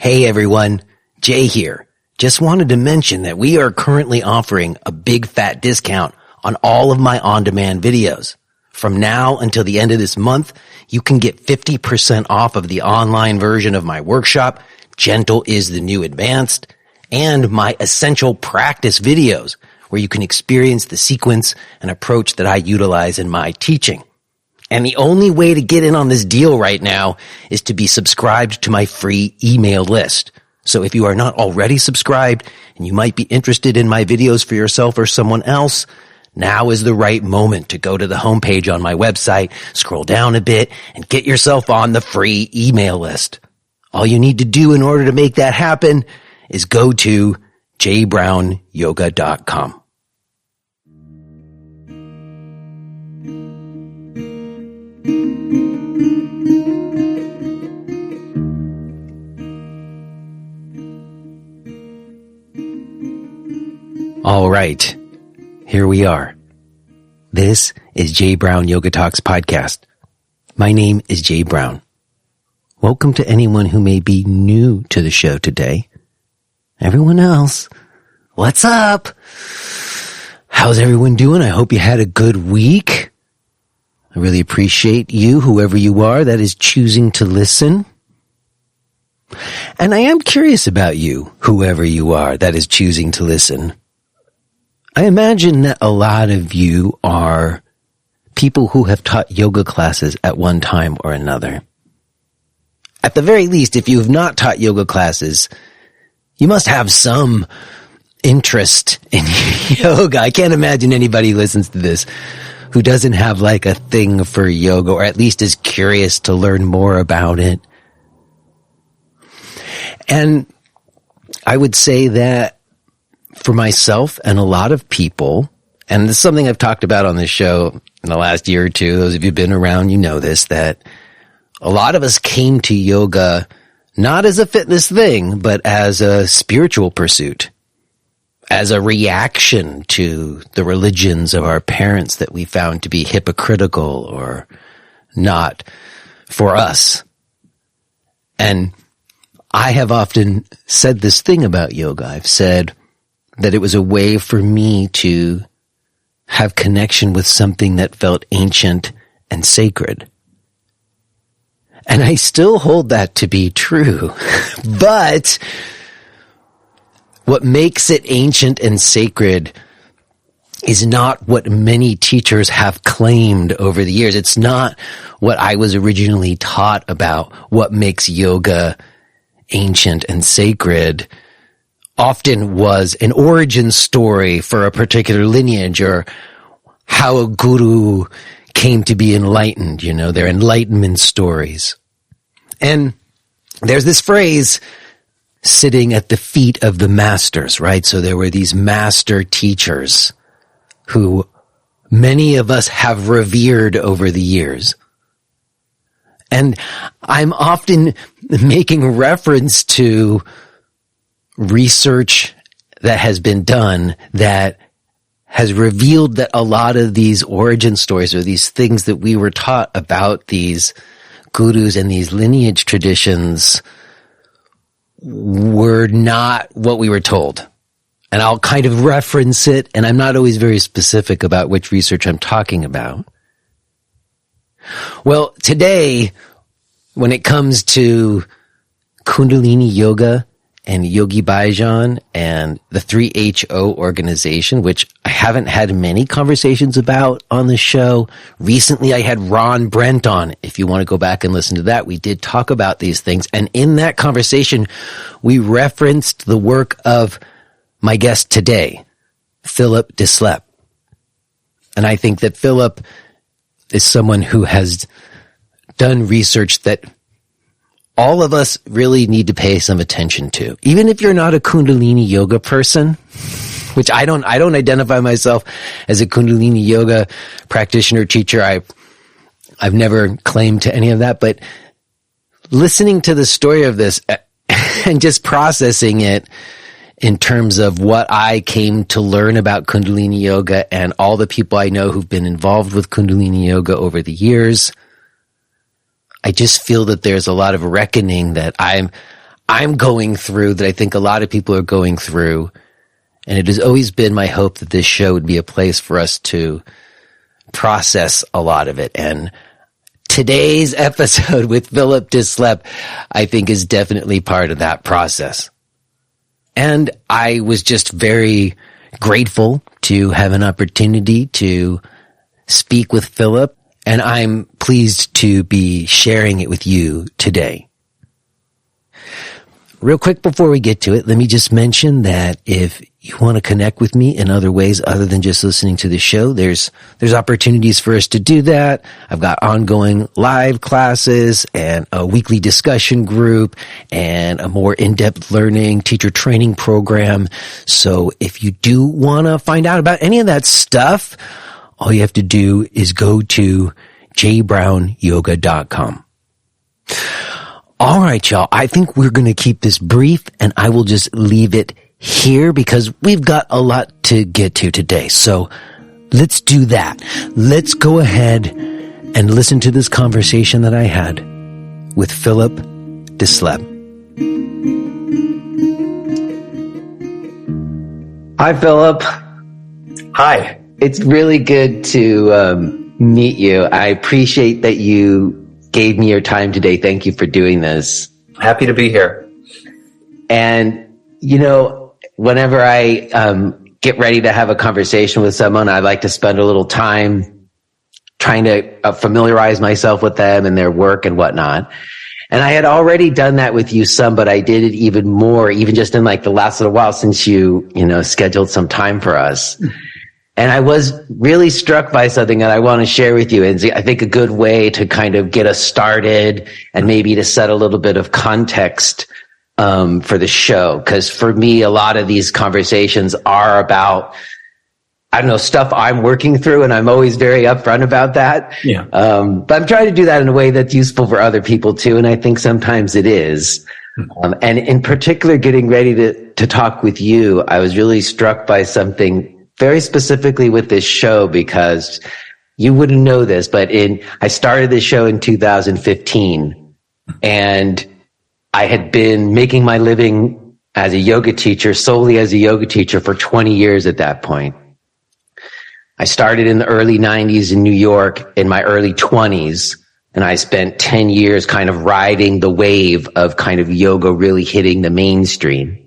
Hey everyone, Jay here. Just wanted to mention that we are currently offering a big fat discount on all of my on-demand videos. From now until the end of this month, you can get 50% off of the online version of my workshop, Gentle is the New Advanced, and my essential practice videos, where you can experience the sequence and approach that I utilize in my teaching. And the only way to get in on this deal right now is to be subscribed to my free email list. So if you are not already subscribed and you might be interested in my videos for yourself or someone else, now is the right moment to go to the homepage on my website, scroll down a bit, and get yourself on the free email list. All you need to do in order to make that happen is go to jbrownyoga.com. All right, here we are. This is Jay Brown Yoga Talks podcast. My name is Jay Brown. Welcome to anyone who may be new to the show today. Everyone else, what's up? How's everyone doing? I hope you had a good week. I really appreciate you, whoever you are, that is choosing to listen. And I am curious about you, whoever you are, that is choosing to listen. I imagine that a lot of you are people who have taught yoga classes at one time or another. At the very least, if you have not taught yoga classes, you must have some interest in yoga. I can't imagine anybody who listens to this who doesn't have like a thing for yoga, or at least is curious to learn more about it. And I would say that for myself and a lot of people, and this is something I've talked about on this show in the last year or two, those of you who've been around, you know this, that a lot of us came to yoga not as a fitness thing, but as a spiritual pursuit, as a reaction to the religions of our parents that we found to be hypocritical or not for us. And I have often said this thing about yoga. I've said that it was a way for me to have connection with something that felt ancient and sacred. And I still hold that to be true. But what makes it ancient and sacred is not what many teachers have claimed over the years. It's not what I was originally taught about what makes yoga ancient and sacred. Often was an origin story for a particular lineage, or how a guru came to be enlightened, their enlightenment stories. And there's this phrase, sitting at the feet of the masters, right? So there were these master teachers who many of us have revered over the years. And I'm often making reference to research that has been done that has revealed that a lot of these origin stories, or these things that we were taught about these gurus and these lineage traditions, were not what we were told. And I'll kind of reference it, and I'm not always very specific about which research I'm talking about. Well, today, when it comes to Kundalini Yoga and Yogi Bhajan and the 3HO organization, which I haven't had many conversations about on the show. Recently, I had Ron Brent on. If you want to go back and listen to that, we did talk about these things. And in that conversation, we referenced the work of my guest today, Philip Deslippe. And I think that Philip is someone who has done research that all of us really need to pay some attention to. Even if you're not a Kundalini yoga person, which I don't identify myself as a Kundalini yoga practitioner, teacher. I've never claimed to any of that, but listening to the story of this and just processing it in terms of what I came to learn about Kundalini yoga and all the people I know who've been involved with Kundalini yoga over the years, I just feel that there's a lot of reckoning that I'm going through, that I think a lot of people are going through. And it has always been my hope that this show would be a place for us to process a lot of it. And today's episode with Philip Deslippe, I think, is definitely part of that process. And I was just very grateful to have an opportunity to speak with Philip, and I'm pleased to be sharing it with you today. Real quick before we get to it, let me just mention that if you want to connect with me in other ways other than just listening to the show, there's opportunities for us to do that. I've got ongoing live classes and a weekly discussion group and a more in-depth learning teacher training program. So if you do want to find out about any of that stuff, all you have to do is go to jbrownyoga.com. All right, y'all. I think we're going to keep this brief, and I will just leave it here because we've got a lot to get to today. So let's do that. Let's go ahead and listen to this conversation that I had with Philip Deslippe. Hi, Philip. Hi. It's really good to meet you. I appreciate that you gave me your time today. Thank you for doing this. Happy to be here. And, you know, whenever I get ready to have a conversation with someone, I like to spend a little time trying to familiarize myself with them and their work and whatnot. And I had already done that with you some, but I did it even more, even just in like the last little while since you scheduled some time for us. And I was really struck by something that I want to share with you. And I think a good way to kind of get us started and maybe to set a little bit of context for the show. Because for me, a lot of these conversations are about, I don't know, stuff I'm working through, and I'm always very upfront about that. Yeah. But I'm trying to do that in a way that's useful for other people too. And I think sometimes it is. And in particular, getting ready to talk with you, I was really struck by something very specifically with this show, because you wouldn't know this, but I started this show in 2015, and I had been making my living as a yoga teacher, solely as a yoga teacher, for 20 years at that point. I started in the early 90s in New York in my early 20s, and I spent 10 years kind of riding the wave of kind of yoga really hitting the mainstream.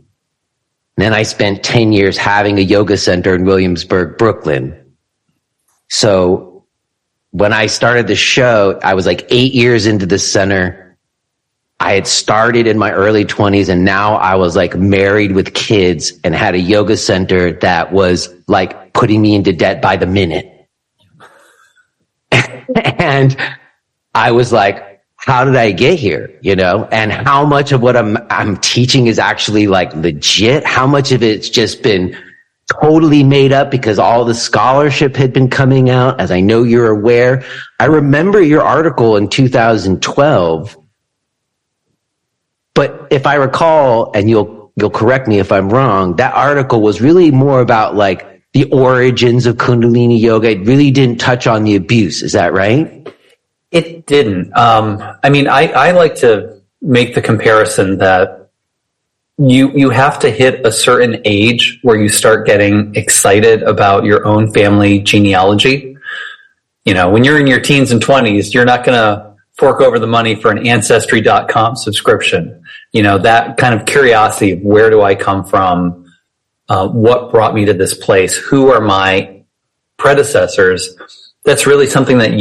Then I spent 10 years having a yoga center in Williamsburg, Brooklyn. So when I started the show, I was like 8 years into the center. I had started in my early 20s, and now I was like married with kids and had a yoga center that was like putting me into debt by the minute. And I was like, how did I get here? And how much of what I'm teaching is actually like legit? How much of it's just been totally made up because all the scholarship had been coming out, as I know you're aware. I remember your article in 2012, but if I recall, and you'll correct me if I'm wrong, that article was really more about like the origins of Kundalini yoga. It really didn't touch on the abuse. Is that right? It didn't. I like to make the comparison that you have to hit a certain age where you start getting excited about your own family genealogy. When you're in your teens and 20s, you're not going to fork over the money for an Ancestry.com subscription. That kind of curiosity of where do I come from? What brought me to this place? Who are my predecessors? That's really something that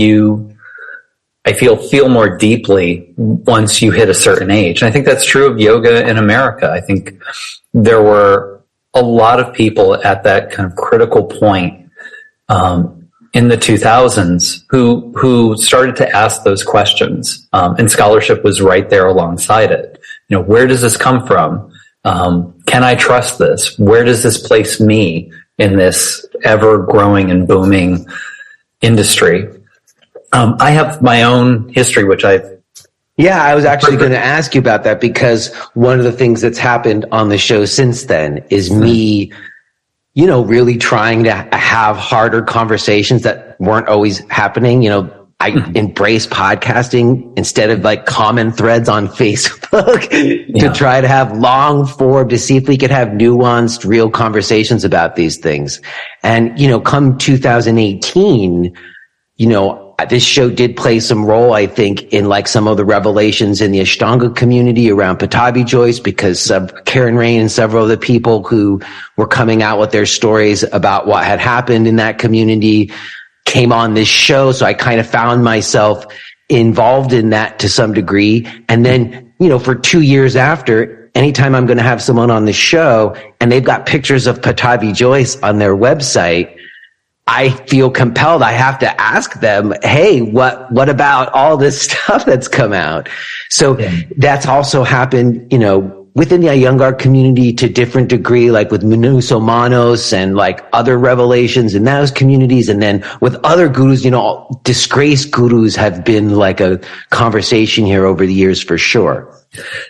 I feel more deeply once you hit a certain age. And I think that's true of yoga in America. I think there were a lot of people at that kind of critical point in the 2000s who started to ask those questions. And scholarship was right there alongside it. Where does this come from? Can I trust this? Where does this place me in this ever growing and booming industry? I have my own history, which I was actually going to ask you about that, because one of the things that's happened on the show since then is me, really trying to have harder conversations that weren't always happening. I embrace podcasting instead of like common threads on Facebook to try to have long form to see if we could have nuanced, real conversations about these things. And, come 2018, this show did play some role, I think, in like some of the revelations in the Ashtanga community around Patabi Joyce, because Karen Rain and several of the people who were coming out with their stories about what had happened in that community came on this show. So I kind of found myself involved in that to some degree. And then, for 2 years after, anytime I'm going to have someone on the show and they've got pictures of Patabi Joyce on their website, I feel compelled. I have to ask them, hey, what about all this stuff that's come out? So that's also happened, within the Iyengar community to different degree, like with Manus Omanos and like other revelations in those communities. And then with other gurus, disgraced gurus have been like a conversation here over the years for sure.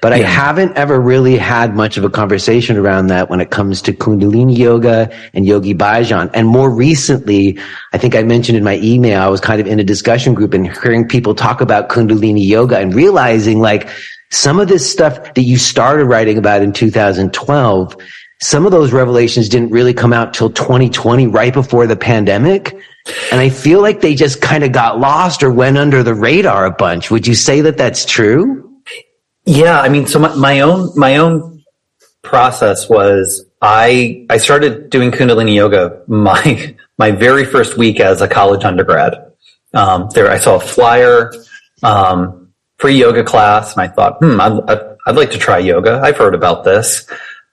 But I haven't ever really had much of a conversation around that when it comes to Kundalini yoga and Yogi Bhajan. And more recently, I think I mentioned in my email, I was kind of in a discussion group and hearing people talk about Kundalini yoga and realizing like, some of this stuff that you started writing about in 2012, some of those revelations didn't really come out till 2020, right before the pandemic. And I feel like they just kind of got lost or went under the radar a bunch. Would you say that that's true? Yeah. I mean, so my own process was I started doing Kundalini yoga my very first week as a college undergrad. I saw a flyer, free yoga class. And I thought, I'd like to try yoga. I've heard about this.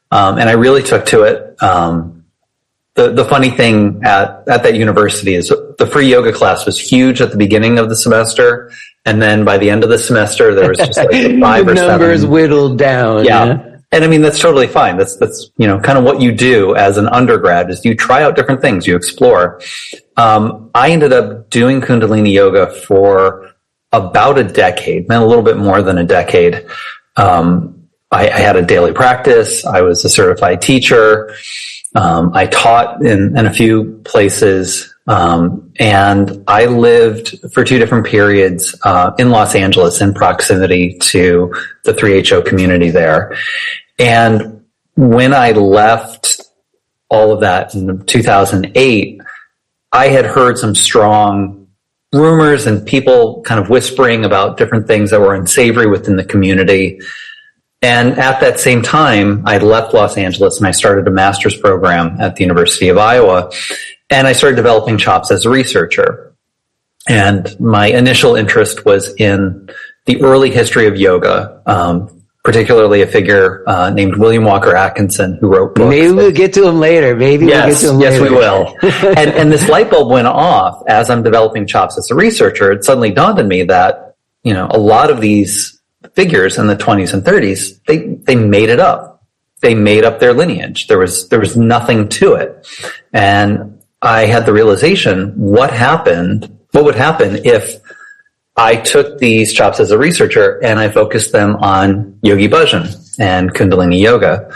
And I really took to it. The funny thing at that university is the free yoga class was huge at the beginning of the semester. And then by the end of the semester, there was just like 5 or 7. Numbers whittled down. Yeah. And I mean, that's totally fine. That's, kind of what you do as an undergrad is you try out different things, you explore. I ended up doing Kundalini yoga for about a decade, a little bit more than a decade. I had a daily practice. I was a certified teacher. I taught in a few places. And I lived for 2 different periods, in Los Angeles in proximity to the 3HO community there. And when I left all of that in 2008, I had heard some strong rumors and people kind of whispering about different things that were unsavory within the community. And at that same time, I left Los Angeles and I started a master's program at the University of Iowa. And I started developing chops as a researcher. And my initial interest was in the early history of yoga, particularly a figure named William Atkinson, who wrote books. Maybe we'll get to him later. Yes, we will. and this light bulb went off as I'm developing chops as a researcher. It suddenly dawned on me that, a lot of these figures in the 20s and 30s, they made it up. They made up their lineage. There was nothing to it. And I had the realization, what would happen if I took these chops as a researcher and I focused them on Yogi Bhajan and Kundalini yoga.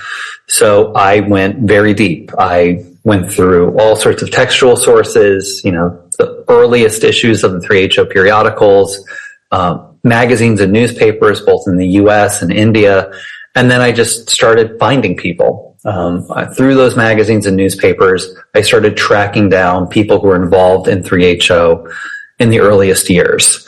So I went very deep. I went through all sorts of textual sources, the earliest issues of the 3HO periodicals, magazines and newspapers, both in the US and India. And then I just started finding people. Through those magazines and newspapers, I started tracking down people who were involved in 3HO in the earliest years.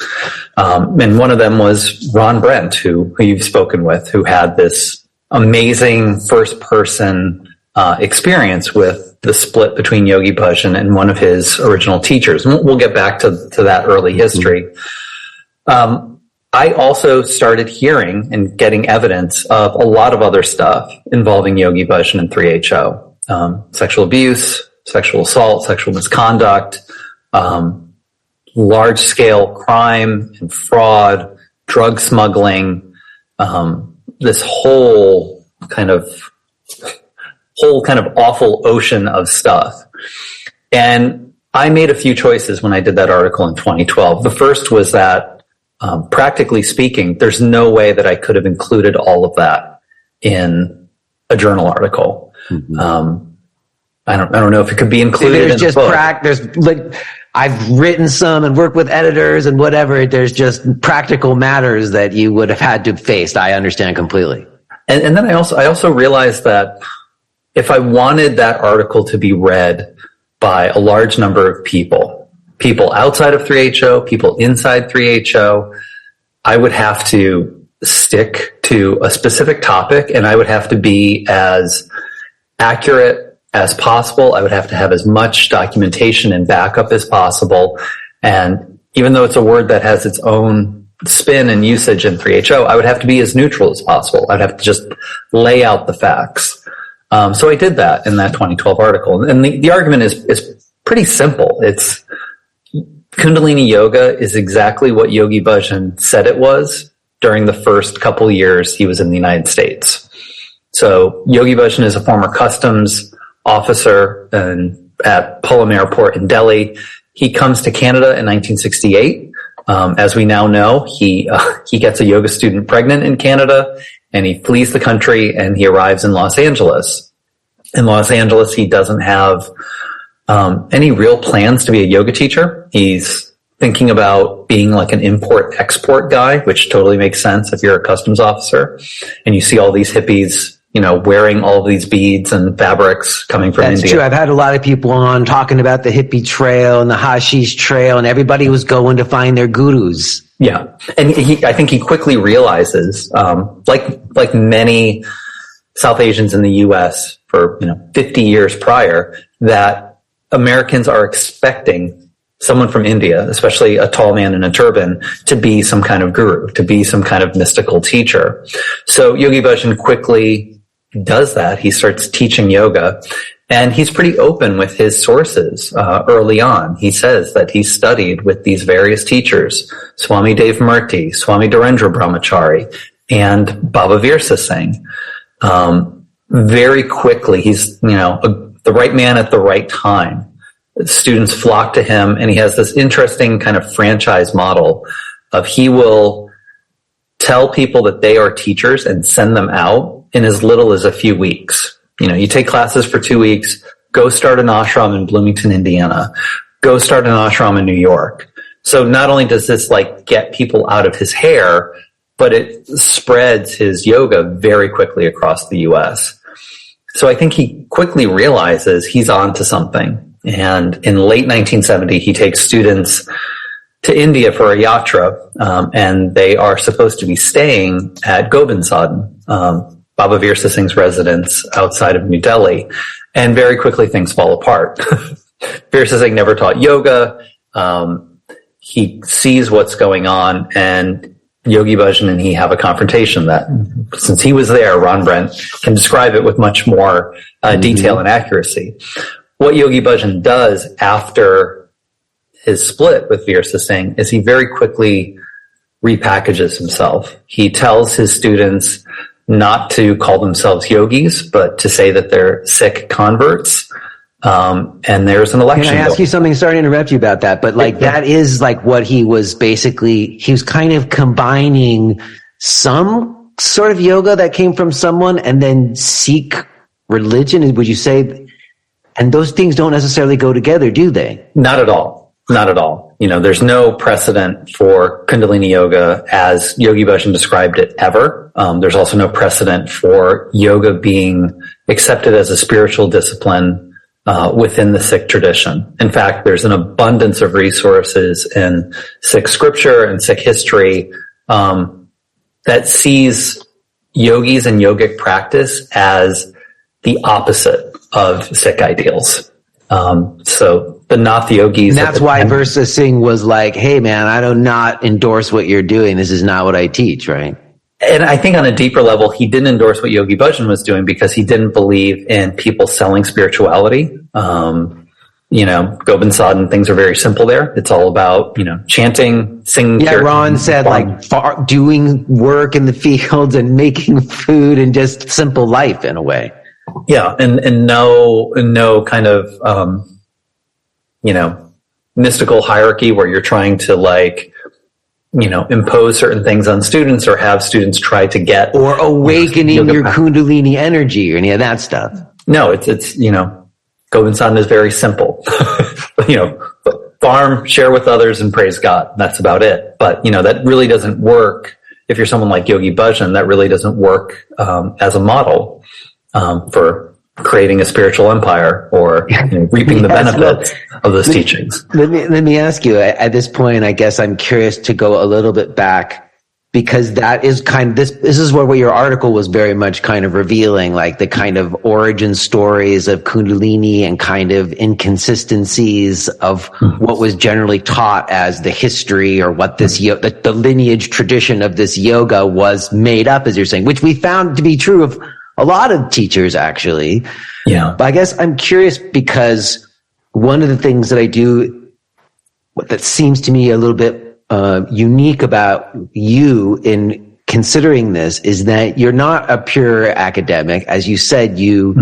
And one of them was Ron Brent, who you've spoken with, who had this amazing first person experience with the split between Yogi Bhajan and one of his original teachers. And we'll get back to that early history. I also started hearing and getting evidence of a lot of other stuff involving Yogi Bhajan and 3HO. Sexual abuse, sexual assault, sexual misconduct, large-scale crime and fraud, drug smuggling, this whole kind of awful ocean of stuff. And I made a few choices when I did that article in 2012. The first was that, practically speaking, there's no way that I could have included all of that in a journal article. Mm-hmm. I don't know if it could be included in the book. I've written some and worked with editors and whatever. There's just practical matters that you would have had to face. I understand completely. And then I also realized that if I wanted that article to be read by a large number of people outside of 3HO, people inside 3HO, I would have to stick to a specific topic, and I would have to be as accurate as possible. I would have to have as much documentation and backup as possible. And even though it's a word that has its own spin and usage in 3HO, I would have to be as neutral as possible. I'd have to just lay out the facts. So I did that in that 2012 article. And the argument is pretty simple. It's Kundalini Yoga is exactly what Yogi Bhajan said it was during the first couple years he was in the United States. So Yogi Bhajan is a former customs officer at Palam Airport in Delhi. He comes to Canada in 1968. As we now know, he gets a yoga student pregnant in Canada, and he flees the country, and he arrives in Los Angeles. In Los Angeles, he doesn't have any real plans to be a yoga teacher. He's thinking about being like an import-export guy, which totally makes sense if you're a customs officer and you see all these hippies, wearing all of these beads and fabrics coming from India. That's true. I've had a lot of people on talking about the hippie trail and the hashish trail, and everybody was going to find their gurus. Yeah. And I think he quickly realizes, like many South Asians in the U.S. for, 50 years prior, that Americans are expecting someone from India, especially a tall man in a turban, to be some kind of guru, to be some kind of mystical teacher. So Yogi Bhajan quickly does that. He starts teaching yoga, and he's pretty open with his sources early on. He says that he studied with these various teachers, Swami Devamurti, Swami Dharendra Brahmachari, and Baba Virsa Singh. Very quickly, he's, the right man at the right time. Students flock to him, and he has this interesting kind of franchise model of he will tell people that they are teachers and send them out in as little as a few weeks. You take classes for 2 weeks, go start an ashram in Bloomington, Indiana, go start an ashram in New York. So not only does this get people out of his hair, but it spreads his yoga very quickly across the US. So I think he quickly realizes he's on to something. And in late 1970, he takes students to India for a yatra, and they are supposed to be staying at Gobind Sadhan, Baba Virsa Singh's residence outside of New Delhi. And very quickly things fall apart. Virsa Singh never taught yoga. He sees what's going on, and Yogi Bhajan and he have a confrontation that, since he was there, Ron Brent can describe it with much more detail and accuracy. What Yogi Bhajan does after his split with Virsa Singh is he very quickly repackages himself. He tells his students not to call themselves yogis, but to say that they're Sikh converts. And there's an election. Can I ask you something? Sorry to interrupt you about that, but that is what he was basically, he was kind of combining some sort of yoga that came from someone and then Sikh religion. Would you say? And those things don't necessarily go together, do they? Not at all. Not at all. There's no precedent for Kundalini Yoga as Yogi Bhajan described it ever. There's also no precedent for yoga being accepted as a spiritual discipline within the Sikh tradition. In fact, there's an abundance of resources in Sikh scripture and Sikh history that sees yogis and yogic practice as the opposite of Sikh ideals. So the Nath yogis. And that's why Virsa Singh was like, hey man, I do not endorse what you're doing. This is not what I teach, right? And I think on a deeper level, he didn't endorse what Yogi Bhajan was doing because he didn't believe in people selling spirituality. Gobind Sadhan, things are very simple there. It's all about, chanting, singing. Yeah, Ron said doing work in the fields and making food and just simple life in a way. Yeah, and no kind of mystical hierarchy where you're trying to impose certain things on students or have students try to get or awakening your Kundalini energy or any of that stuff. No, it's Gobind Sadhan is very simple. farm, share with others, and praise God. That's about it. But, that really doesn't work. If you're someone like Yogi Bhajan, that really doesn't work as a model for creating a spiritual empire or reaping the benefits of those teachings. Let me ask you, at this point, I guess I'm curious to go a little bit back, because that is this is what your article was very much kind of revealing, like the kind of origin stories of Kundalini and kind of inconsistencies of what was generally taught as the history, or what this the lineage tradition of this yoga was made up, as you're saying, which we found to be true of a lot of teachers, actually. Yeah. But I guess I'm curious, because one of the things that I do that seems to me a little bit unique about you in considering this is that you're not a pure academic. As you said, you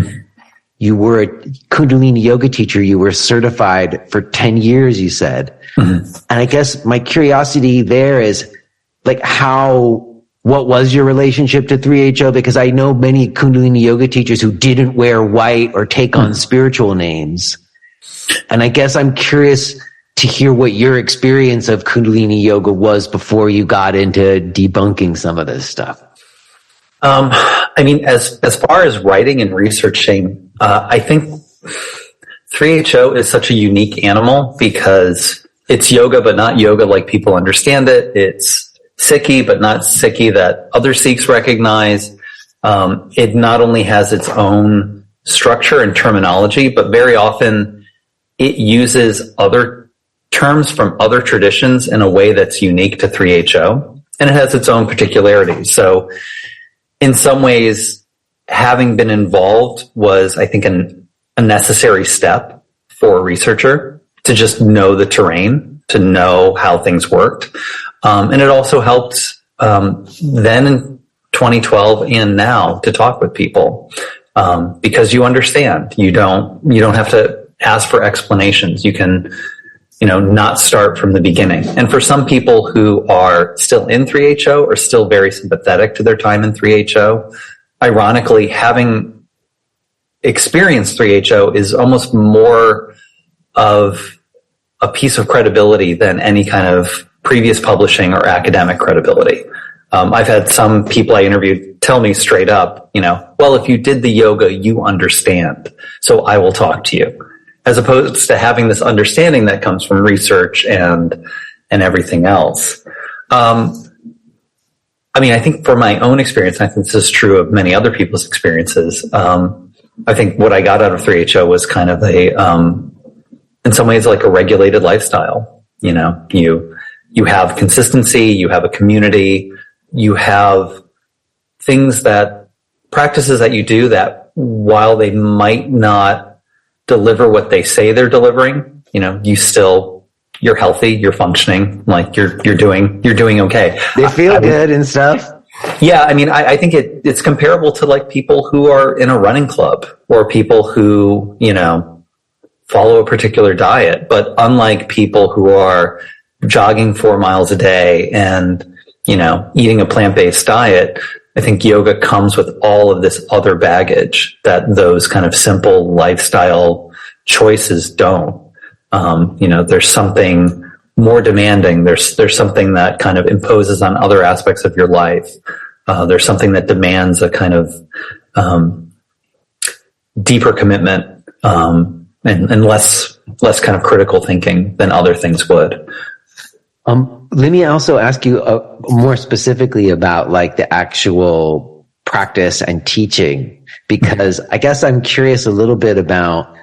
were a Kundalini yoga teacher. You were certified for 10 years, you said. And I guess my curiosity there is, like, what was your relationship to 3HO? Because I know many Kundalini yoga teachers who didn't wear white or take on spiritual names. And I guess I'm curious to hear what your experience of Kundalini yoga was before you got into debunking some of this stuff. As far as writing and researching, I think 3HO is such a unique animal because it's yoga, but not yoga like people understand it. It's Sikhi, but not Sikhi that other Sikhs recognize. It not only has its own structure and terminology, but very often it uses other terms from other traditions in a way that's unique to 3HO, and it has its own particularities. So in some ways, having been involved was, I think, a necessary step for a researcher to just know the terrain, to know how things worked. And it also helped then in 2012 and now to talk with people because you understand. You don't have to ask for explanations. You can, not start from the beginning. And for some people who are still in 3HO or still very sympathetic to their time in 3HO, ironically, having experienced 3HO is almost more of a piece of credibility than any kind of previous publishing or academic credibility. I've had some people I interviewed tell me straight up, well, if you did the yoga, you understand, so I will talk to you, as opposed to having this understanding that comes from research and everything else. I think for my own experience, I think this is true of many other people's experiences. I think what I got out of 3HO was kind of in some ways, like a regulated lifestyle. You have consistency, you have a community, you have practices that you do that while they might not deliver what they say they're delivering, you're healthy, you're functioning, like you're doing okay. They feel good and stuff. Yeah. I think it's comparable to like people who are in a running club or people who, follow a particular diet, but unlike people who are jogging 4 miles a day and, eating a plant-based diet, I think yoga comes with all of this other baggage that those kind of simple lifestyle choices don't. There's something more demanding. There's something that kind of imposes on other aspects of your life. There's something that demands a kind of, deeper commitment, and less kind of critical thinking than other things would. Let me also ask you more specifically about like the actual practice and teaching, because I guess I'm curious a little bit about,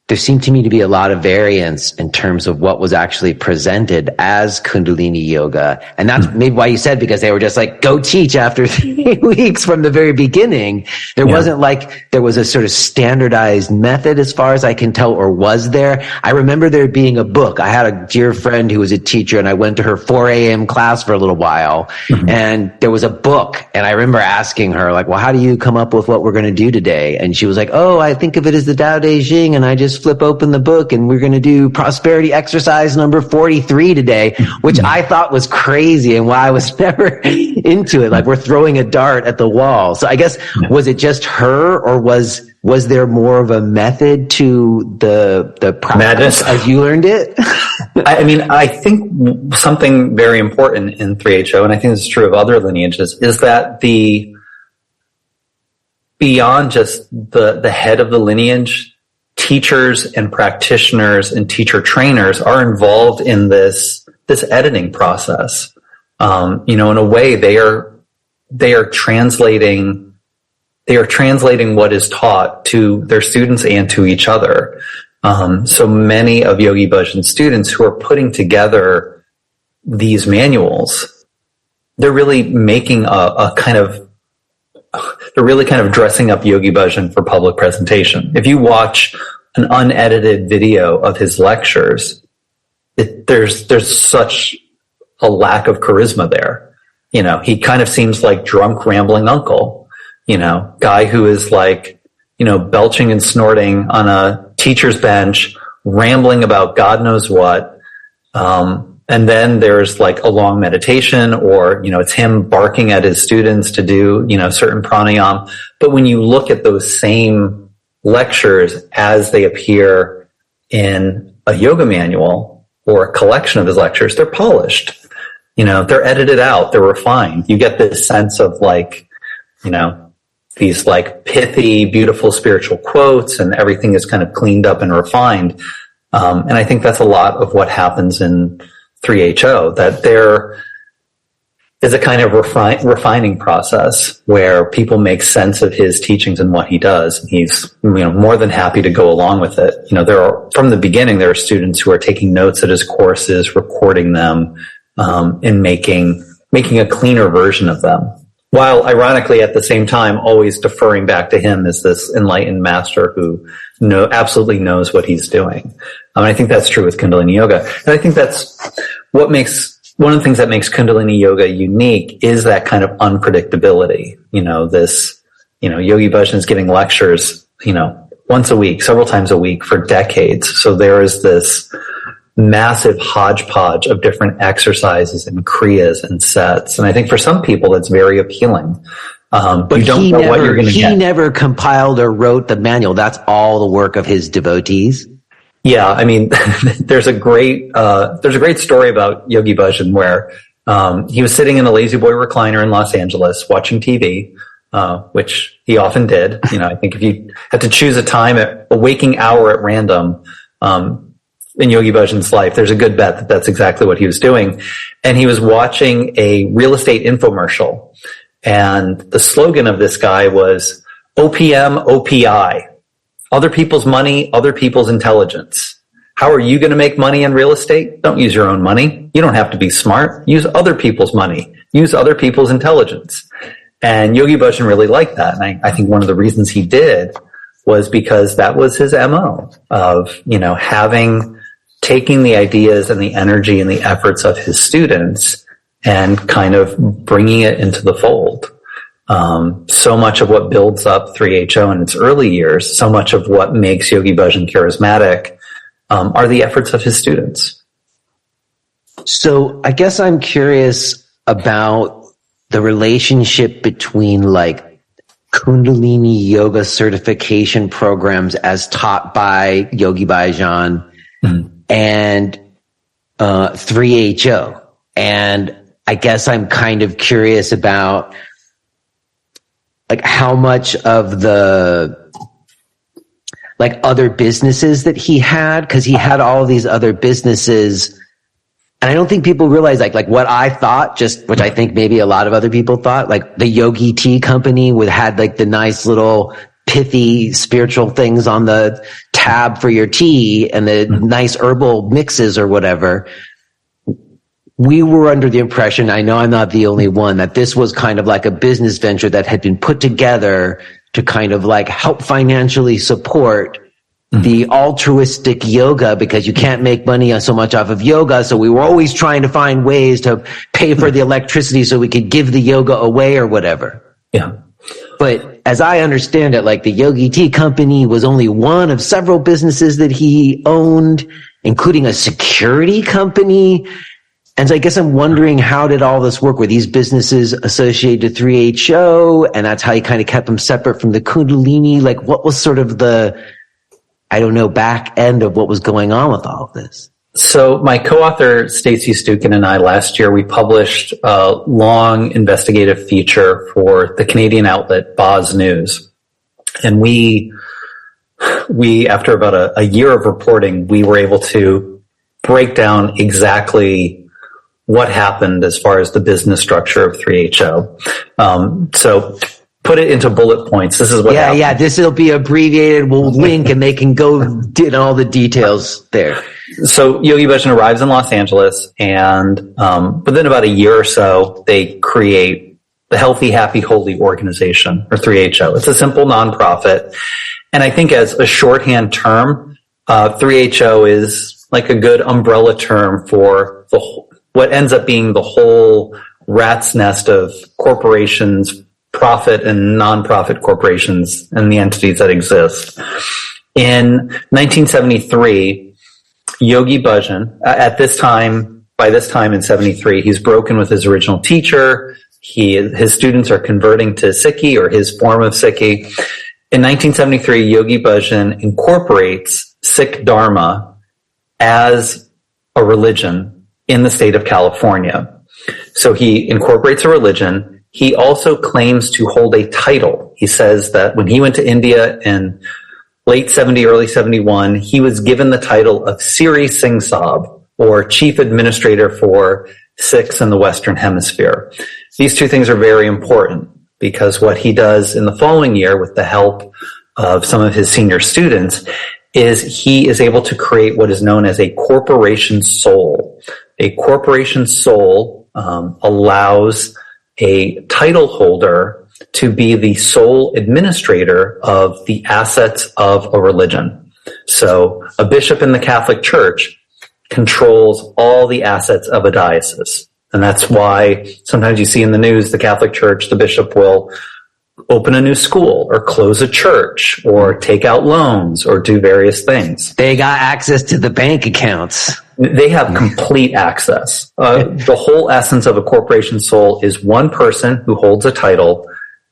there seemed to me to be a lot of variance in terms of what was actually presented as Kundalini yoga. And that's maybe why you said, because they were just like, go teach after 3 weeks from the very beginning. There wasn't like, there was a sort of standardized method as far as I can tell, or was there? I remember there being a book. I had a dear friend who was a teacher, and I went to her 4 a.m. class for a little while. And there was a book, and I remember asking her like, well, how do you come up with what we're going to do today? And she was like, oh, I think of it as the Tao Te Ching, and I just flip open the book and we're going to do prosperity exercise number 43 today, which I thought was crazy and why I was never into it. Like, we're throwing a dart at the wall. So I guess, was it just her, or was Was there more of a method to the practice as you learned it? I think something very important in 3HO, and I think this is true of other lineages, is that beyond just the head of the lineage, teachers and practitioners and teacher trainers are involved in this editing process. In a way, they are translating what is taught to their students and to each other. So many of Yogi Bhajan's students who are putting together these manuals, they're really making they're really kind of dressing up Yogi Bhajan for public presentation. If you watch an unedited video of his lectures, there's such a lack of charisma there. He kind of seems like drunk, rambling uncle, guy who is like, belching and snorting on a teacher's bench, rambling about God knows what. And then there's like a long meditation, or, it's him barking at his students to do, certain pranayam. But when you look at those same lectures as they appear in a yoga manual or a collection of his lectures, they're polished. They're edited out, they're refined. You get this sense of like, these like pithy, beautiful spiritual quotes, and everything is kind of cleaned up and refined. And I think that's a lot of what happens in 3HO, that there is a kind of refining process where people make sense of his teachings and what he does. He's, more than happy to go along with it. From the beginning, there are students who are taking notes at his courses, recording them, and making a cleaner version of them, while ironically at the same time always deferring back to him as this enlightened master who absolutely knows what he's doing. I think that's true with Kundalini Yoga. And I think that's one of the things that makes Kundalini Yoga unique is that kind of unpredictability. Yogi Bhajan is giving lectures, once a week, several times a week for decades. So there is this massive hodgepodge of different exercises and kriyas and sets. And I think for some people that's very appealing. But you don't know what you're going to get. He never compiled or wrote the manual. That's all the work of his devotees. Yeah, there's a great story about Yogi Bhajan where he was sitting in a lazy boy recliner in Los Angeles watching TV, which he often did. I think if you had to choose a waking hour at random, in Yogi Bhajan's life, there's a good bet that that's exactly what he was doing. And he was watching a real estate infomercial. And the slogan of this guy was OPM, OPI. Other people's money, other people's intelligence. How are you going to make money in real estate? Don't use your own money. You don't have to be smart. Use other people's money. Use other people's intelligence. And Yogi Bhajan really liked that. And I think one of the reasons he did was because that was his MO of, taking the ideas and the energy and the efforts of his students and kind of bringing it into the fold. So much of what builds up 3HO in its early years, so much of what makes Yogi Bhajan charismatic, are the efforts of his students. So I guess I'm curious about the relationship between like Kundalini yoga certification programs as taught by Yogi Bhajan and 3HO. And I guess I'm kind of curious about like how much of the like other businesses that he had, because he had all these other businesses. And I don't think people realize like what I thought, which I think maybe a lot of other people thought, like the Yogi Tea Company had like the nice little pithy spiritual things on the tab for your tea and the nice herbal mixes or whatever. We were under the impression, I know I'm not the only one, that this was kind of like a business venture that had been put together to kind of like help financially support the altruistic yoga, because you can't make money so much off of yoga. So we were always trying to find ways to pay for the electricity so we could give the yoga away or whatever. Yeah. But as I understand it, like the Yogi Tea Company was only one of several businesses that he owned, including a security company. And so I guess I'm wondering, how did all this work? Were these businesses associated to 3HO, and that's how you kind of kept them separate from the Kundalini? Like, what was sort of the, I don't know, back end of what was going on with all of this? So my co-author, Stacey Stukin, and I last year, we published a long investigative feature for the Canadian outlet Boz News. And we after about a year of reporting, we were able to break down exactly what happened as far as the business structure of 3HO. So put it into bullet points. This is what happened. Yeah, this will be abbreviated. We'll link and they can go get all the details there. So Yogi Bhajan arrives in Los Angeles, and within about a year or so, they create the Healthy, Happy, Holy Organization, or 3HO. It's a simple nonprofit. And I think as a shorthand term, 3HO is like a good umbrella term for what ends up being the whole rat's nest of corporations, profit and non-profit corporations, and the entities that exist. In 1973, Yogi Bhajan, by this time in 73, he's broken with his original teacher. His students are converting to Sikhi, or his form of Sikhi. In 1973, Yogi Bhajan incorporates Sikh Dharma as a religion in the state of California. So he incorporates a religion. He also claims to hold a title. He says that when he went to India in late 70, early 71, he was given the title of Siri Singh Sahib, or Chief Administrator for Sikhs in the Western Hemisphere. These two things are very important, because what he does in the following year, with the help of some of his senior students, is he is able to create what is known as a corporation soul. A corporation soul allows a title holder to be the sole administrator of the assets of a religion. So a bishop in the Catholic Church controls all the assets of a diocese. And that's why sometimes you see in the news, the Catholic Church, the bishop will open a new school, or close a church, or take out loans, or do various things. They got access to the bank accounts. They have complete access. The whole essence of a corporation soul is one person who holds a title,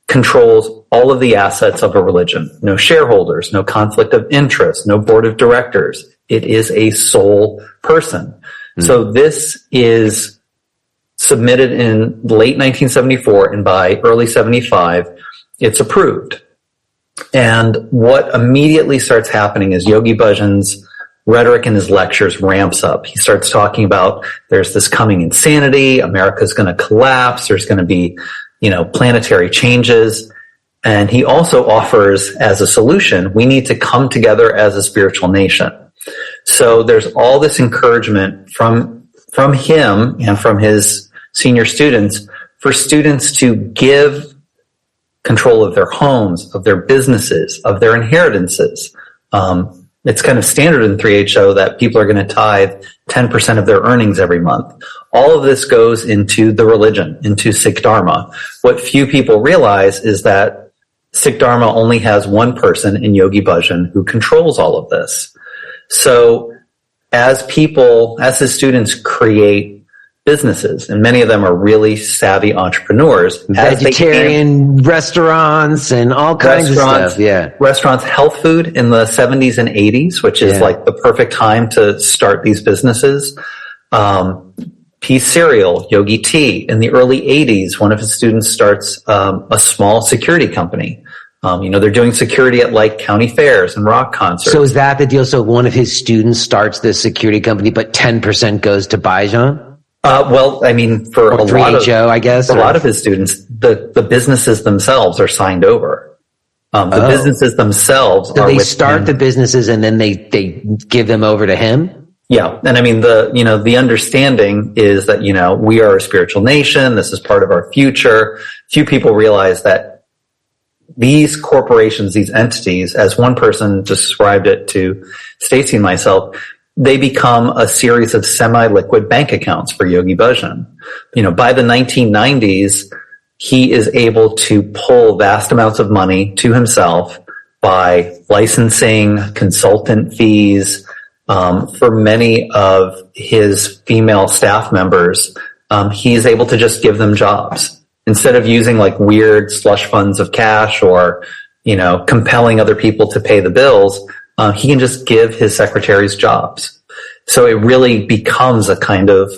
controls all of the assets of a religion. No shareholders, no conflict of interest, no board of directors. It is a sole person. So this is submitted in late 1974, and by early 75, it's approved. And what immediately starts happening is Yogi Bhajan's rhetoric in his lectures ramps up. He starts talking about there's this coming insanity, America's going to collapse, there's going to be, planetary changes. And he also offers as a solution, we need to come together as a spiritual nation. So there's all this encouragement from him and from his senior students for students to give control of their homes, of their businesses, of their inheritances. It's kind of standard in 3HO that people are going to tithe 10% of their earnings every month. All of this goes into the religion, into Sikh Dharma. What few people realize is that Sikh Dharma only has one person in Yogi Bhajan who controls all of this. So as his students create businesses, and many of them are really savvy entrepreneurs. Vegetarian restaurants and all kinds of stuff. Yeah. Restaurants, health food in the 70s and 80s, which is like the perfect time to start these businesses. Peace Cereal, Yogi Tea. In the early 80s, one of his students starts a small security company. They're doing security at like county fairs and rock concerts. So is that the deal? So one of his students starts this security company, but 10% goes to Bhajan? For a lot of his students, the businesses themselves are signed over. Businesses themselves so they start the businesses and then they give them over to him? Yeah. And the understanding is that, we are a spiritual nation. This is part of our future. Few people realize that these corporations, these entities, as one person described it to Stacey and myself, they become a series of semi-liquid bank accounts for Yogi Bhajan. By the 1990s, he is able to pull vast amounts of money to himself by licensing, consultant fees, For many of his female staff members, he's able to just give them jobs instead of using like weird slush funds of cash or, compelling other people to pay the bills. He can just give his secretaries jobs. So it really becomes a kind of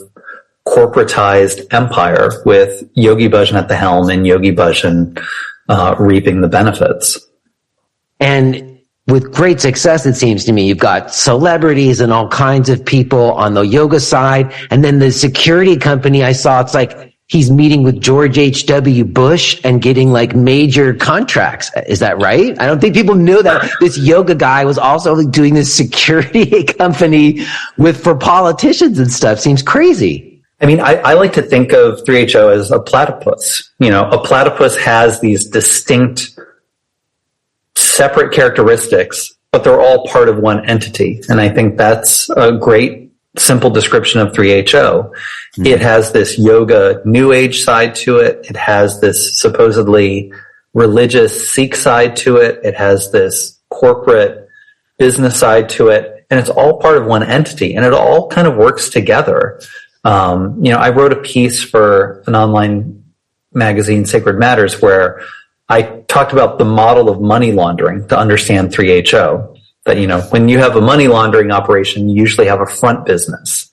corporatized empire with Yogi Bhajan at the helm and Yogi Bhajan reaping the benefits. And with great success, it seems to me, you've got celebrities and all kinds of people on the yoga side. And then the security company I saw, it's like he's meeting with George H.W. Bush and getting like major contracts. Is that right? I don't think people knew that this yoga guy was also doing this security company for politicians and stuff. Seems crazy. I mean, I like to think of 3HO as a platypus. A platypus has these distinct, separate characteristics, but they're all part of one entity. And I think that's a great, simple description of 3HO. Mm-hmm. It has this yoga new age side to it. It has this supposedly religious Sikh side to it. It has this corporate business side to it. And it's all part of one entity, and it all kind of works together. I wrote a piece for an online magazine, Sacred Matters, where I talked about the model of money laundering to understand 3HO. That, when you have a money laundering operation, you usually have a front business.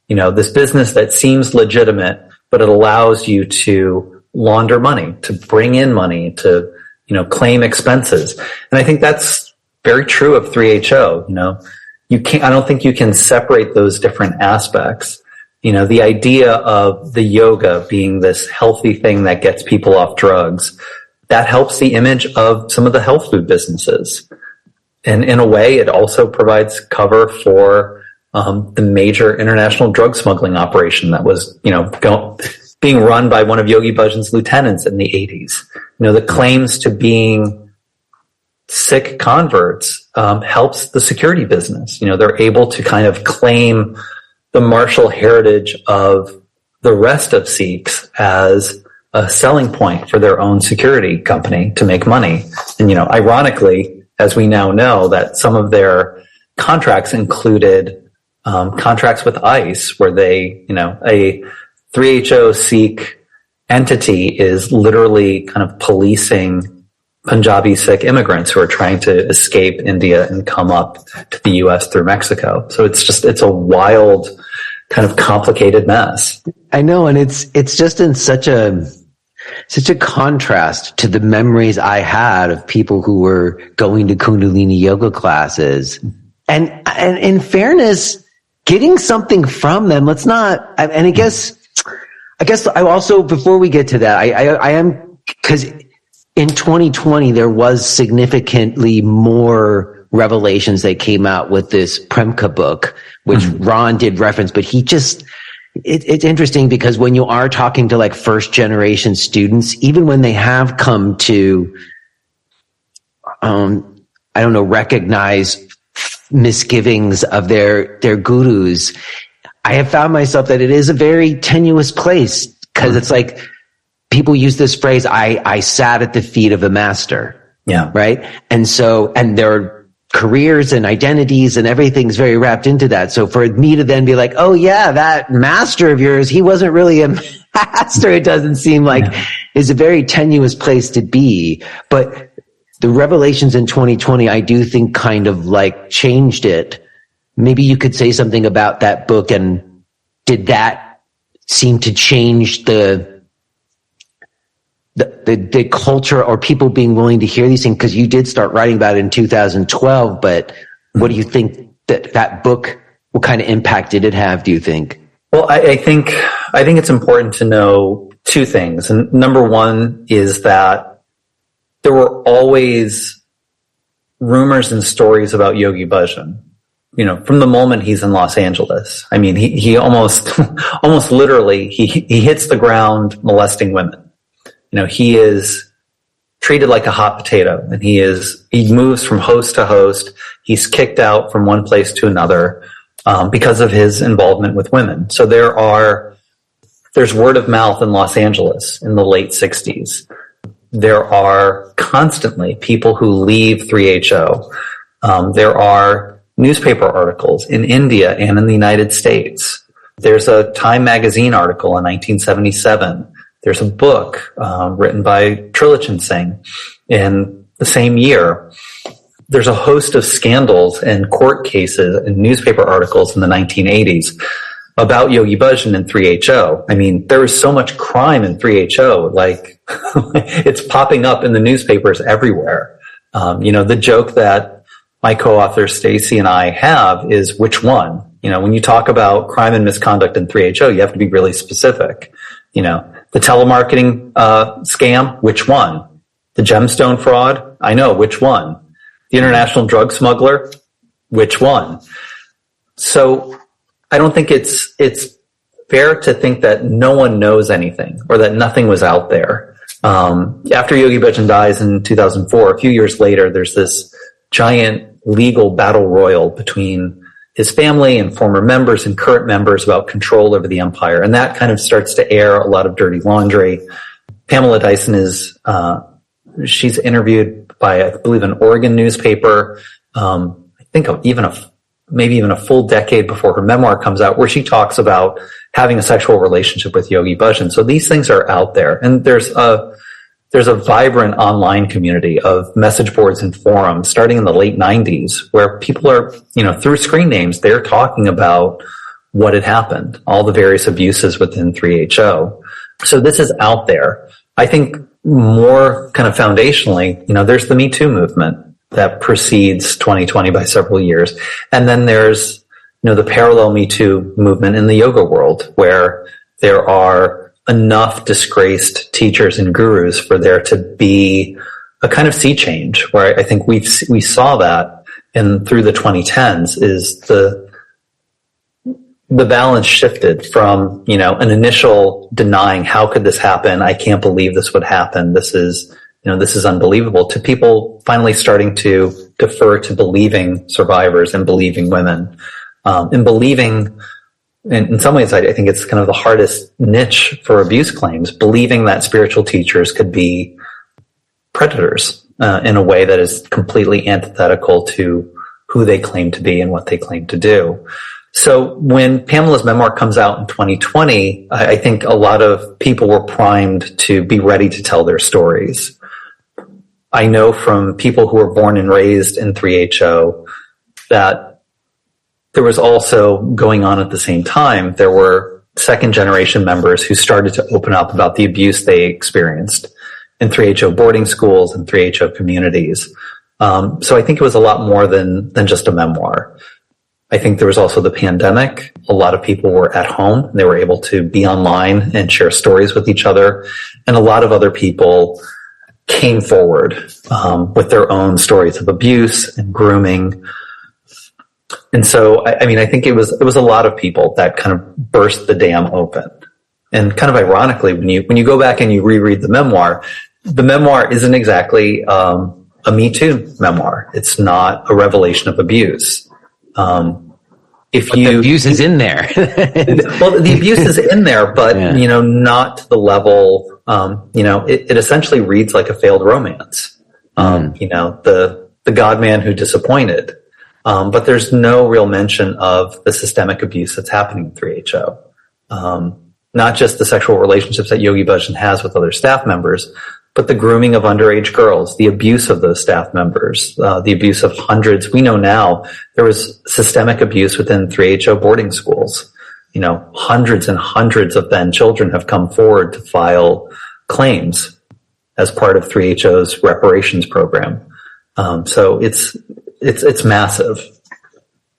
This business that seems legitimate, but it allows you to launder money, to bring in money, to, claim expenses. And I think that's very true of 3HO. I don't think you can separate those different aspects. The idea of the yoga being this healthy thing that gets people off drugs, that helps the image of some of the health food businesses. And in a way, it also provides cover for the major international drug smuggling operation that was, being run by one of Yogi Bhajan's lieutenants in the 80s. The claims to being Sikh converts helps the security business. They're able to kind of claim the martial heritage of the rest of Sikhs as a selling point for their own security company to make money. And, ironically, as we now know, that some of their contracts included contracts with ICE where they, a 3HO Sikh entity is literally kind of policing Punjabi Sikh immigrants who are trying to escape India and come up to the U.S. through Mexico. So it's a wild, kind of complicated mess. I know, and it's just in such a contrast to the memories I had of people who were going to Kundalini yoga classes, and in fairness, getting something from them. Let's not. And I guess I also, before we get to that, I am, because in 2020, there was significantly more revelations that came out with this Premka book, which Ron did reference, but it's interesting because when you are talking to like first generation students, even when they have come to, recognize misgivings of their gurus, I have found myself that it is a very tenuous place, because it's like, people use this phrase, I sat at the feet of a master. Yeah. Right. And their careers and identities and everything's very wrapped into that. So for me to then be like, oh yeah, that master of yours, he wasn't really a master. It doesn't seem like is a very tenuous place to be. But the revelations in 2020, I do think kind of like changed it. Maybe you could say something about that book, and did that seem to change the culture, or people being willing to hear these things? Because you did start writing about it in 2012, but what do you think that book, what kind of impact did it have, do you think? Well, I think it's important to know two things. And number one is that there were always rumors and stories about Yogi Bhajan, from the moment he's in Los Angeles. I mean, he almost literally, he hits the ground molesting women. He is treated like a hot potato, and he moves from host to host. He's kicked out from one place to another, because of his involvement with women. So there's word of mouth in Los Angeles in the late 60s. There are constantly people who leave 3HO. There are newspaper articles in India and in the United States. There's a Time magazine article in 1977. There's a book written by Trilochan Singh in the same year. There's a host of scandals and court cases and newspaper articles in the 1980s about Yogi Bhajan and 3HO. I mean, there was so much crime in 3HO, like it's popping up in the newspapers everywhere. The joke that my co-author Stacy and I have is which one? When you talk about crime and misconduct in 3HO, you have to be really specific. The telemarketing scam, which one? The gemstone fraud, I know, which one? The international drug smuggler, which one? So I don't think it's fair to think that no one knows anything or that nothing was out there. After Yogi Bhajan dies in 2004, a few years later, there's this giant legal battle royal between his family and former members and current members about control over the empire. And that kind of starts to air a lot of dirty laundry. Pamela Dyson she's interviewed by, I believe, an Oregon newspaper. I think maybe even a full decade before her memoir comes out, where she talks about having a sexual relationship with Yogi Bhajan. So these things are out there. And there's a vibrant online community of message boards and forums starting in the late 90s where people are, through screen names, they're talking about what had happened, all the various abuses within 3HO. So this is out there. I think more kind of foundationally, there's the Me Too movement that precedes 2020 by several years. And then there's, the parallel Me Too movement in the yoga world where there are enough disgraced teachers and gurus for there to be a kind of sea change where I think we saw that through the 2010s is the balance shifted from, an initial denying, how could this happen? I can't believe this would happen. This is unbelievable, to people finally starting to defer to believing survivors and believing women, and believing. And in some ways, I think it's kind of the hardest niche for abuse claims, believing that spiritual teachers could be predators in a way that is completely antithetical to who they claim to be and what they claim to do. So when Pamela's memoir comes out in 2020, I think a lot of people were primed to be ready to tell their stories. I know from people who were born and raised in 3HO that there was also going on at the same time, there were second generation members who started to open up about the abuse they experienced in 3HO boarding schools and 3HO communities. So I think it was a lot more than just a memoir. I think there was also the pandemic. A lot of people were at home. They were able to be online and share stories with each other. And a lot of other people came forward with their own stories of abuse and grooming. And so, I think it was a lot of people that kind of burst the dam open. And kind of ironically, when you go back and you reread the memoir isn't exactly a Me Too memoir. It's not a revelation of abuse. The abuse is in there. Well, the abuse is in there, but not to the level. It essentially reads like a failed romance. The God man who disappointed. But there's no real mention of the systemic abuse that's happening in 3HO. Not just the sexual relationships that Yogi Bhajan has with other staff members, but the grooming of underage girls, the abuse of those staff members, the abuse of hundreds. We know now there was systemic abuse within 3HO boarding schools. Hundreds and hundreds of then children have come forward to file claims as part of 3HO's reparations program. So it's massive.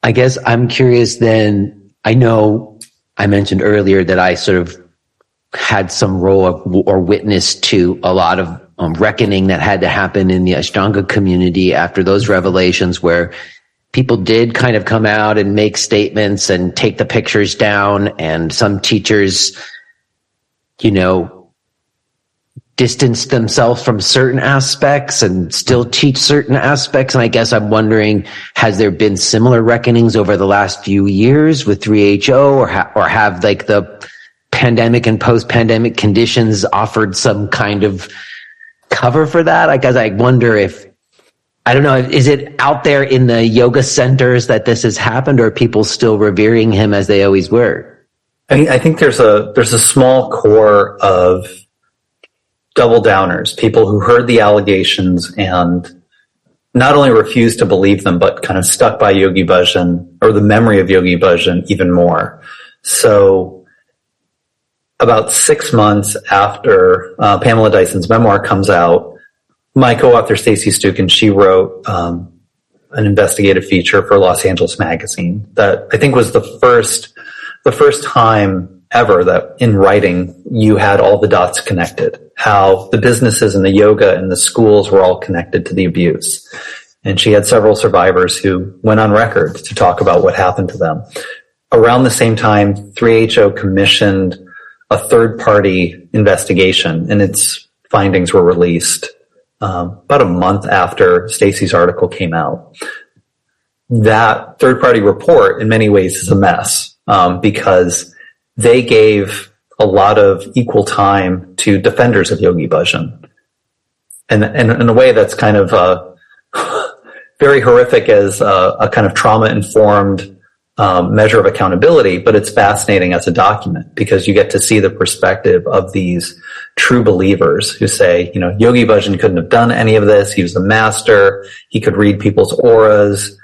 I guess I'm curious then. I know I mentioned earlier that I sort of had some role or witness to a lot of reckoning that had to happen in the Ashtanga community after those revelations, where people did kind of come out and make statements and take the pictures down, and some teachers, distance themselves from certain aspects and still teach certain aspects. And I guess I'm wondering, has there been similar reckonings over the last few years with 3HO, or have like the pandemic and post-pandemic conditions offered some kind of cover for that? I guess I wonder if I don't know, is it out there in the yoga centers that this has happened, or are people still revering him as they always were? I think there's a small core of double downers, people who heard the allegations and not only refused to believe them, but kind of stuck by Yogi Bhajan or the memory of Yogi Bhajan even more. So about 6 months after Pamela Dyson's memoir comes out, my co-author Stacey Stukin, she wrote an investigative feature for Los Angeles Magazine that I think was the first time ever that in writing you had all the dots connected, how the businesses and the yoga and the schools were all connected to the abuse. And she had several survivors who went on record to talk about what happened to them. Around the same time, 3HO commissioned a third-party investigation, and its findings were released about a month after Stacey's article came out. That third-party report, in many ways, is a mess because they gave a lot of equal time to defenders of Yogi Bhajan. And in a way that's kind of very horrific as a kind of trauma-informed measure of accountability, but it's fascinating as a document because you get to see the perspective of these true believers who say, Yogi Bhajan couldn't have done any of this. He was the master. He could read people's auras.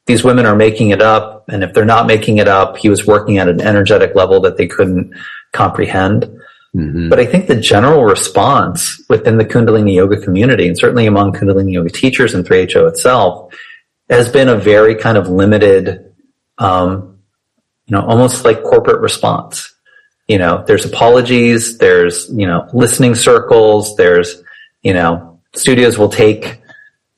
These women are making it up. And if they're not making it up, he was working at an energetic level that they couldn't comprehend. Mm-hmm. But I think the general response within the Kundalini yoga community, and certainly among Kundalini yoga teachers and 3HO itself, has been a very kind of limited, almost like corporate response. There's apologies, there's, listening circles, there's, studios will take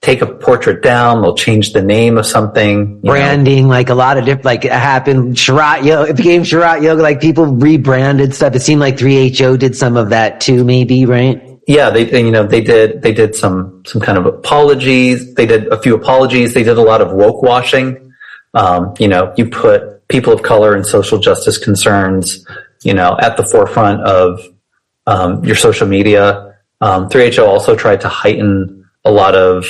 a portrait down, they'll change the name of something. Branding, like a lot of different, like it happened, Sharat Yoga, it became Sharat Yoga, like people rebranded stuff. It seemed like 3HO did some of that too, maybe, right? Yeah, they did some kind of apologies. They did a few apologies. They did a lot of woke washing. You put people of color and social justice concerns, at the forefront of your social media. 3HO also tried to heighten a lot of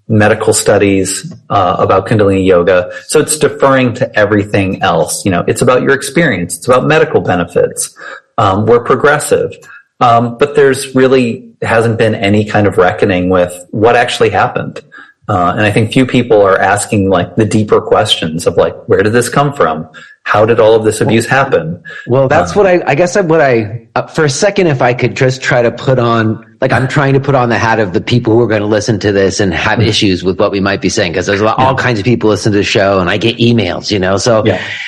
medical studies about Kundalini yoga. So it's deferring to everything else. It's about your experience. It's about medical benefits. We're progressive. But there's really hasn't been any kind of reckoning with what actually happened. And I think few people are asking like the deeper questions of like, where did this come from? How did all of this abuse happen? Well, that's what I guess what I, for a second, if I could just try to put on, like I'm trying to put on the hat of the people who are going to listen to this and have issues with what we might be saying. Cause there's all kinds of people listen to the show and I get emails, so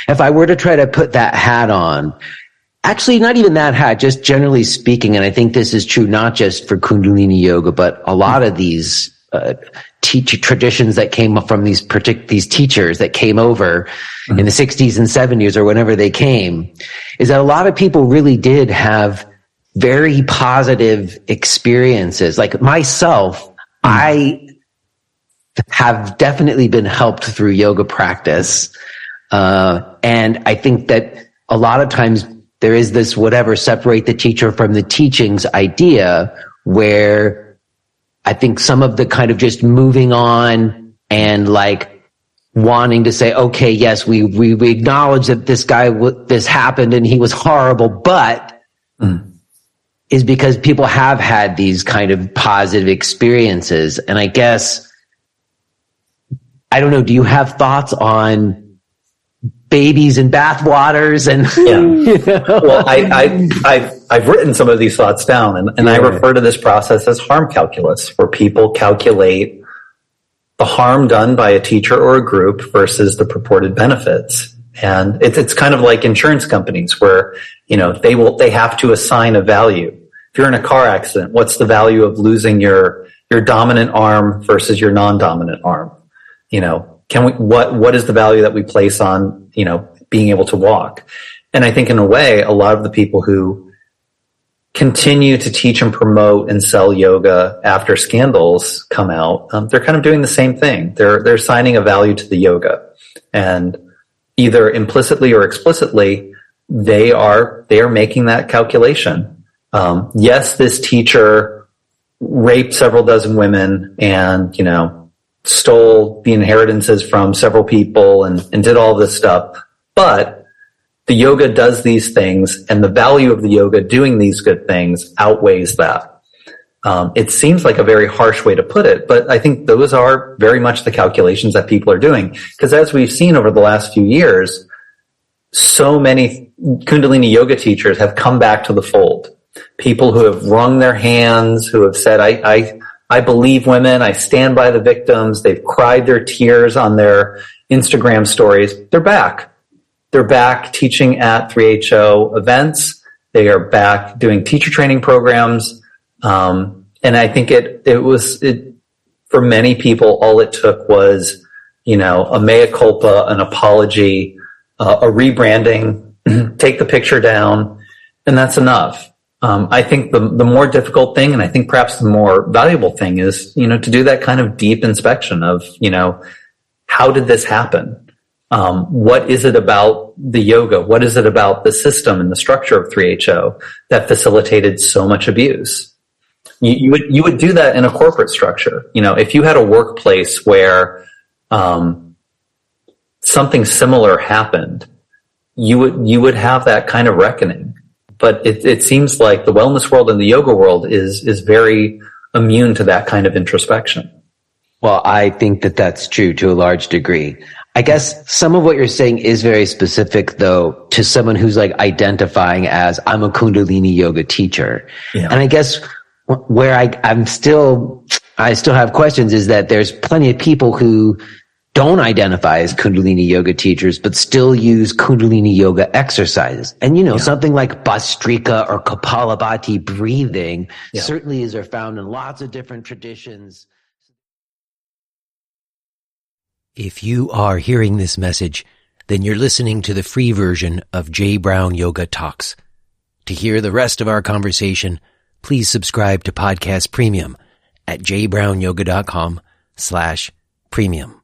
if I were to try to put that hat on, actually, not even that hat, just generally speaking, and I think this is true not just for Kundalini yoga, but a lot of these teacher traditions that came from these teachers that came over in the 60s and 70s or whenever they came, is that a lot of people really did have very positive experiences. Like myself, I have definitely been helped through yoga practice. And I think that a lot of times there is this separate the teacher from the teachings idea where I think some of the kind of just moving on and like wanting to say, okay, yes, we acknowledge that this happened and he was horrible, but is because people have had these kind of positive experiences. And I guess, I don't know, do you have thoughts on babies and bathwaters and Well, I've written some of these thoughts down and I refer to this process as harm calculus, where people calculate the harm done by a teacher or a group versus the purported benefits. And it's kind of like insurance companies where, they have to assign a value. If you're in a car accident, what's the value of losing your dominant arm versus your non-dominant arm? What is the value that we place on, being able to walk? And I think in a way, a lot of the people who continue to teach and promote and sell yoga after scandals come out, they're kind of doing the same thing. They're assigning a value to the yoga, and either implicitly or explicitly, they are making that calculation. Yes, this teacher raped several dozen women and, you know, stole the inheritances from several people and did all this stuff. But the yoga does these things, and the value of the yoga doing these good things outweighs that. It seems like a very harsh way to put it, but I think those are very much the calculations that people are doing. Because as we've seen over the last few years, so many Kundalini yoga teachers have come back to the fold. People who have wrung their hands, who have said, I believe women, I stand by the victims, they've cried their tears on their Instagram stories. They're back. They're back teaching at 3HO events. They are back doing teacher training programs. And I think it for many people, all it took was, you know, a mea culpa, an apology, a rebranding, take the picture down, and that's enough. I think the more difficult thing, and I think perhaps the more valuable thing is, you know, to do that kind of deep inspection of, you know, how did this happen? What is it about the yoga? What is it about the system and the structure of 3HO that facilitated so much abuse? You would do that in a corporate structure. You know, if you had a workplace where something similar happened, you would have that kind of reckoning. But it seems like the wellness world and the yoga world is very immune to that kind of introspection. Well, I think that that's true to a large degree. I guess some of what you're saying is very specific, though, to someone who's like identifying as, I'm a Kundalini yoga teacher. Yeah. And I guess where I still have questions is that there's plenty of people who don't identify as Kundalini yoga teachers, but still use Kundalini yoga exercises. And, you know, something like Bhastrika or Kapalabhati breathing certainly are found in lots of different traditions. If you are hearing this message, then you're listening to the free version of Jay Brown Yoga Talks. To hear the rest of our conversation, please subscribe to Podcast Premium at jbrownyoga.com/premium.